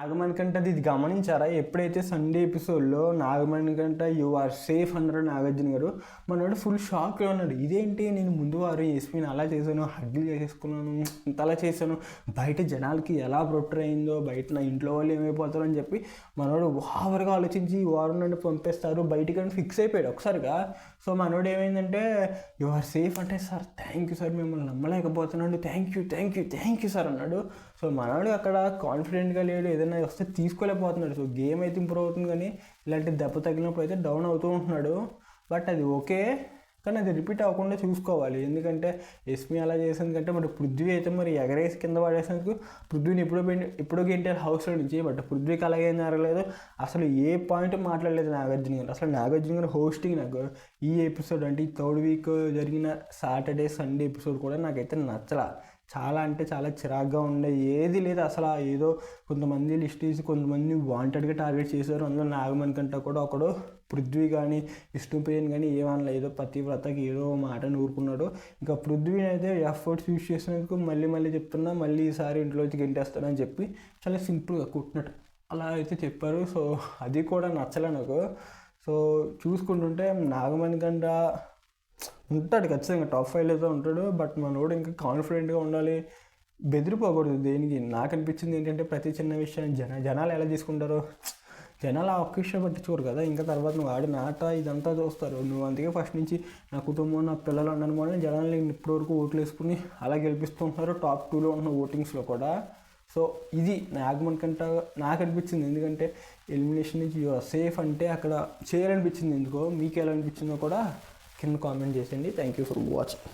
నాగమణికంట ఇది గమనించారా? ఎప్పుడైతే సండే ఎపిసోడ్లో నాగమణికంట యు ఆర్ సేఫ్ అన్నారు నాగార్జున గారు, మనోడు ఫుల్ షాక్లో ఉన్నాడు. ఇదేంటి, నేను ముందు వారు ఎస్పీని అలా చేశాను, హగ్గిల్ చేసేసుకున్నాను, ఇంతలా చేశాను, బయట జనాలకి ఎలా ప్రొటర్ అయిందో, బయట నా ఇంట్లో వాళ్ళు ఏమైపోతారో అని చెప్పి మనోడు ఓవర్గా ఆలోచించి ఈ వారం నుండి పంపేస్తారు బయటికి అని ఫిక్స్ అయిపోయాడు ఒకసారిగా. సో మనోడు ఏమైందంటే యు ఆర్ సేఫ్ అంటే, సార్ థ్యాంక్ యూ సార్, మిమ్మల్ని నమ్మలేకపోతున్నాడు, థ్యాంక్ యూ సార్ అన్నాడు. సో మనోడు అక్కడ కాన్ఫిడెంట్గా లేడు, ఏదైనా వస్తే తీసుకోలేకపోతున్నాడు. సో గేమ్ అయితే ఇంప్రూవ్ అవుతుంది, కానీ ఇలాంటి దెబ్బ తగిలినప్పుడు అయితే డౌన్ అవుతూ ఉంటున్నాడు. బట్ అది ఓకే, కానీ అది రిపీట్ అవ్వకుండా చూసుకోవాలి. ఎందుకంటే ఎస్పీ అలా చేసేందుకంటే మరి పృథ్వీ అయితే మరి ఎగరేసి కింద పడేసేందుకు పృథ్వీని ఎప్పుడో గెంటారు హౌస్లో నుంచి. బట్ పృథ్వీకి అలాగే ఏం జరగలేదు, అసలు ఏ పాయింట్ మాట్లాడలేదు నాగార్జున గారు. అసలు నాగార్జున గారు హోస్టింగ్ నాకు ఈ ఎపిసోడ్ అంటే ఈ థర్డ్ వీక్ జరిగిన సాటర్డే సండే ఎపిసోడ్ కూడా నాకైతే నచ్చలా. చాలా అంటే చాలా చిరాగ్గా ఉండే, ఏది లేదు అసలు. ఏదో కొంతమంది లిస్ట్ తీసి కొంతమంది వాంటెడ్గా టార్గెట్ చేశారు. అందులో నాగమణి కంటే కూడా ఒకడు పృథ్వీ కానీ విష్ణుప్రియన్ కానీ ఏమనలే, ఏదో పతివ్రతకి ఏదో మాట నూరుకున్నాడు. ఇంకా పృథ్వీని అయితే ఎఫర్ట్స్ యూజ్ చేసినందుకు మళ్ళీ చెప్తున్నా, మళ్ళీ ఈసారి ఇంట్లోంచి గెంటేస్తానని చెప్పి చాలా సింపుల్గా కుట్టినట్టు అలా అయితే చెప్పారు. సో అది కూడా నచ్చలే నాకు. సో చూసుకుంటుంటే నాగమణి కంట ఉంటాడు ఖచ్చితంగా, టాప్ 5లో ఉంటాడు. బట్ మనోడు ఇంకా కాన్ఫిడెంట్గా ఉండాలి, బెదిరిపోకూడదు దేనికి. నాకు అనిపించింది ఏంటంటే ప్రతి చిన్న విషయాన్ని జనాలు ఎలా తీసుకుంటారో, జనాలు ఆ ఒక్క విషయం పట్టించుకోరు కదా. ఇంకా తర్వాత నువ్వు ఆడిన ఆట ఇదంతా చూస్తారు. నువ్వు అందుకే ఫస్ట్ నుంచి నా కుటుంబం నా పిల్లలు అన్నాను కూడా జనాలు ఇప్పటివరకు ఓట్లు వేసుకుని అలా గెలిపిస్తూ ఉంటున్నారు, టాప్ 2లో ఉన్న ఓటింగ్స్లో కూడా. సో ఇది నాగమణి కంట నాకు అనిపించింది. ఎందుకంటే ఎలిమినేషన్ నుంచి సేఫ్ అంటే అక్కడ చేయాలనిపించింది. ఎందుకో మీకు ఎలా అనిపించిందో కూడా కింద కామెంట్ చేసేయండి. Thank you for watching.